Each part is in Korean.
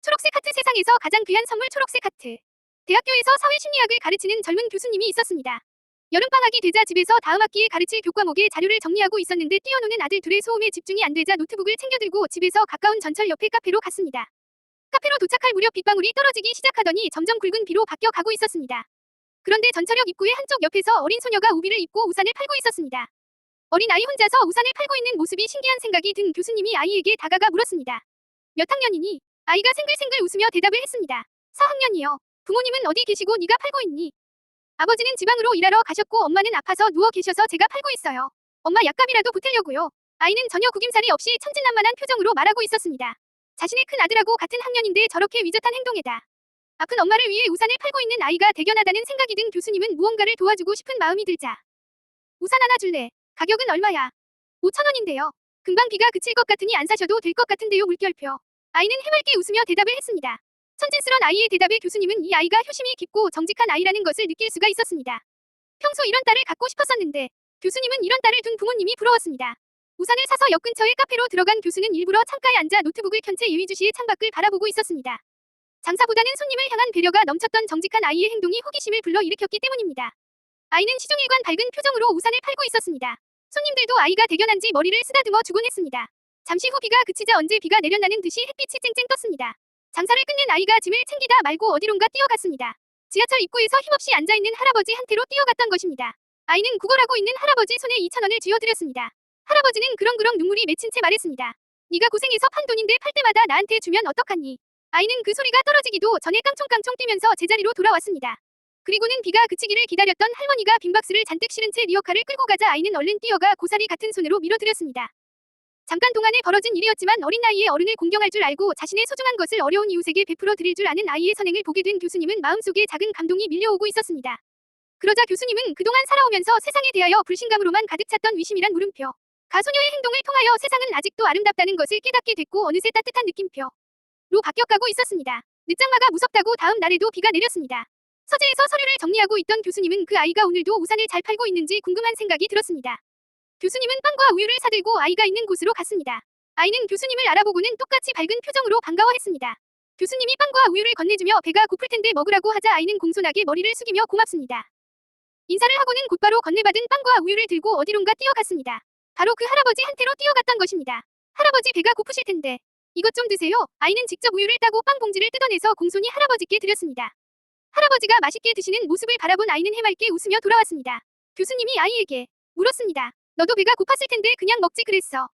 초록색 하트. 세상에서 가장 귀한 선물. 초록색 하트. 대학교에서 사회심리학을 가르치는 젊은 교수님이 있었습니다. 여름방학이 되자 집에서 다음 학기에 가르칠 교과목의 자료를 정리하고 있었는데 뛰어노는 아들 둘의 소음에 집중이 안 되자 노트북을 챙겨들고 집에서 가까운 전철 옆에 카페로 갔습니다. 카페로 도착할 무렵 빗방울이 떨어지기 시작하더니 점점 굵은 비로 바뀌어 가고 있었습니다. 그런데 전철역 입구의 한쪽 옆에서 어린 소녀가 우비를 입고 우산을 팔고 있었습니다. 어린 아이 혼자서 우산을 팔고 있는 모습이 신기한 생각이 든 교수님이 아이에게 다가가 물었습니다. 몇 학년이니? 아이가 생글생글 웃으며 대답을 했습니다. 4학년이요. 부모님은 어디 계시고 네가 팔고 있니? 아버지는 지방으로 일하러 가셨고 엄마는 아파서 누워 계셔서 제가 팔고 있어요. 엄마 약값이라도 보태려고요. 아이는 전혀 구김살이 없이 천진난만한 표정으로 말하고 있었습니다. 자신의 큰 아들하고 같은 학년인데 저렇게 위젓한 행동에다 아픈 엄마를 위해 우산을 팔고 있는 아이가 대견하다는 생각이 든 교수님은 무언가를 도와주고 싶은 마음이 들자. 우산 하나 줄래? 가격은 얼마야? 5,000원인데요. 금방 비가 그칠 것 같으니 안 사셔도 될 것 같은데요. 물결표. 아이는 해맑게 웃으며 대답을 했습니다. 천진스런 아이의 대답에 교수님은 이 아이가 효심이 깊고 정직한 아이라는 것을 느낄 수가 있었습니다. 평소 이런 딸을 갖고 싶었었는데 교수님은 이런 딸을 둔 부모님이 부러웠습니다. 우산을 사서 역 근처의 카페로 들어간 교수는 일부러 창가에 앉아 노트북을 켠 채 예의주시의 창밖을 바라보고 있었습니다. 장사보다는 손님을 향한 배려가 넘쳤던 정직한 아이의 행동이 호기심을 불러일으켰기 때문입니다. 아이는 시종일관 밝은 표정으로 우산을 팔고 있었습니다. 손님들도 아이가 대견한지 머리를 쓰다듬어 주곤 했습니다. 잠시 후 비가 그치자 언제 비가 내렸나는 듯이 햇빛이 쨍쨍 떴습니다. 장사를 끝낸 아이가 짐을 챙기다 말고 어디론가 뛰어갔습니다. 지하철 입구에서 힘없이 앉아있는 할아버지 한테로 뛰어갔던 것입니다. 아이는 구걸하고 있는 할아버지 손에 2,000원을 쥐어드렸습니다. 할아버지는 그렁그렁 눈물이 맺힌 채 말했습니다. 네가 고생해서 판 돈인데 팔 때마다 나한테 주면 어떡하니? 아이는 그 소리가 떨어지기도 전에 깡총깡총 뛰면서 제자리로 돌아왔습니다. 그리고는 비가 그치기를 기다렸던 할머니가 빈 박스를 잔뜩 실은 채 리어카를 끌고 가자 아이는 얼른 뛰어가 고사리 같은 손으로 밀어드렸습니다. 잠깐 동안에 벌어진 일이었지만 어린 나이에 어른을 공경할 줄 알고 자신의 소중한 것을 어려운 이웃에게 베풀어 드릴 줄 아는 아이의 선행을 보게 된 교수님은 마음속에 작은 감동이 밀려오고 있었습니다. 그러자 교수님은 그동안 살아오면서 세상에 대하여 불신감으로만 가득 찼던 위심이란 물음표. 가소녀의 행동을 통하여 세상은 아직도 아름답다는 것을 깨닫게 됐고 어느새 따뜻한 느낌표로 바뀌어가고 있었습니다. 늦장마가 무섭다고 다음 날에도 비가 내렸습니다. 서재에서 서류를 정리하고 있던 교수님은 그 아이가 오늘도 우산을 잘 팔고 있는지 궁금한 생각이 들었습니다. 교수님은 빵과 우유를 사들고 아이가 있는 곳으로 갔습니다. 아이는 교수님을 알아보고는 똑같이 밝은 표정으로 반가워했습니다. 교수님이 빵과 우유를 건네주며 배가 고플 텐데 먹으라고 하자 아이는 공손하게 머리를 숙이며 고맙습니다. 인사를 하고는 곧바로 건네받은 빵과 우유를 들고 어디론가 뛰어갔습니다. 바로 그 할아버지 한테로 뛰어갔던 것입니다. 할아버지 배가 고프실 텐데 이것 좀 드세요. 아이는 직접 우유를 따고 빵 봉지를 뜯어내서 공손히 할아버지께 드렸습니다. 할아버지가 맛있게 드시는 모습을 바라본 아이는 해맑게 웃으며 돌아왔습니다. 교수님이 아이에게 물었습니다. 너도 배가 고팠을 텐데 그냥 먹지 그랬어.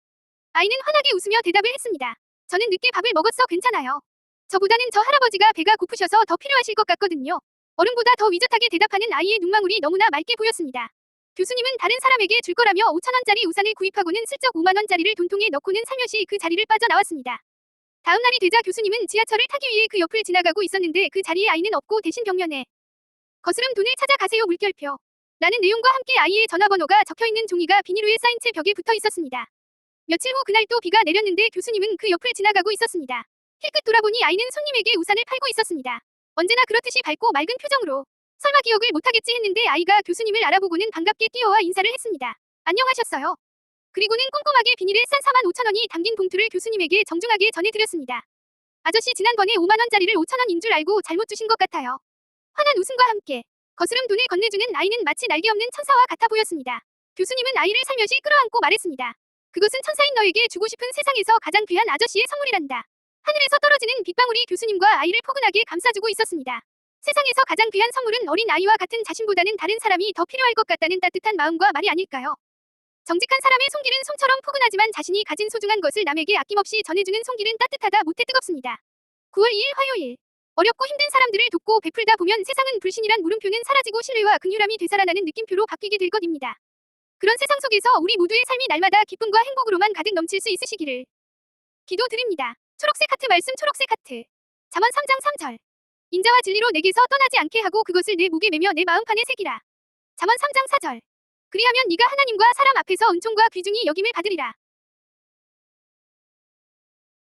아이는 환하게 웃으며 대답을 했습니다. 저는 늦게 밥을 먹었어. 괜찮아요. 저보다는 저 할아버지가 배가 고프셔서 더 필요하실 것 같거든요. 어른보다 더 위젓하게 대답하는 아이의 눈망울이 너무나 맑게 보였습니다. 교수님은 다른 사람에게 줄 거라며 5,000원짜리 우산을 구입하고는 슬쩍 50,000원짜리를 돈통에 넣고는 살며시 그 자리를 빠져나왔습니다. 다음 날이 되자 교수님은 지하철을 타기 위해 그 옆을 지나가고 있었는데 그 자리에 아이는 없고 대신 벽면에 거스름 돈을 찾아가세요. 물결표. 라는 내용과 함께 아이의 전화번호가 적혀있는 종이가 비닐우에 쌓인 채 벽에 붙어 있었습니다. 며칠 후 그날 또 비가 내렸는데 교수님은 그 옆을 지나가고 있었습니다. 힐끗 돌아보니 아이는 손님에게 우산을 팔고 있었습니다. 언제나 그렇듯이 밝고 맑은 표정으로 설마 기억을 못하겠지 했는데 아이가 교수님을 알아보고는 반갑게 뛰어와 인사를 했습니다. 안녕하셨어요. 그리고는 꼼꼼하게 비닐에 싼 45,000원이 담긴 봉투를 교수님에게 정중하게 전해드렸습니다. 아저씨 지난번에 50,000원짜리를 5,000원인 줄 알고 잘못 주신 것 같아요. 환한 웃음과 함께 거스름 돈을 건네주는 아이는 마치 날개 없는 천사와 같아 보였습니다. 교수님은 아이를 살며시 끌어안고 말했습니다. 그것은 천사인 너에게 주고 싶은 세상에서 가장 귀한 아저씨의 선물이란다. 하늘에서 떨어지는 빗방울이 교수님과 아이를 포근하게 감싸주고 있었습니다. 세상에서 가장 귀한 선물은 어린 아이와 같은 자신보다는 다른 사람이 더 필요할 것 같다는 따뜻한 마음과 말이 아닐까요? 정직한 사람의 손길은 솜처럼 포근하지만 자신이 가진 소중한 것을 남에게 아낌없이 전해주는 손길은 따뜻하다 못해 뜨겁습니다. 9월 2일 화요일. 어렵고 힘든 사람들을 돕고 베풀다 보면 세상은 불신이란 물음표는 사라지고 신뢰와 긍휼함이 되살아나는 느낌표로 바뀌게 될 것입니다. 그런 세상 속에서 우리 모두의 삶이 날마다 기쁨과 행복으로만 가득 넘칠 수 있으시기를 기도드립니다. 초록색 하트 말씀. 초록색 하트. 잠언 3장 3절. 인자와 진리로 내게서 떠나지 않게 하고 그것을 내 목에 매며 내 마음판에 새기라. 잠언 3장 4절. 그리하면 네가 하나님과 사람 앞에서 은총과 귀중히 여김을 받으리라.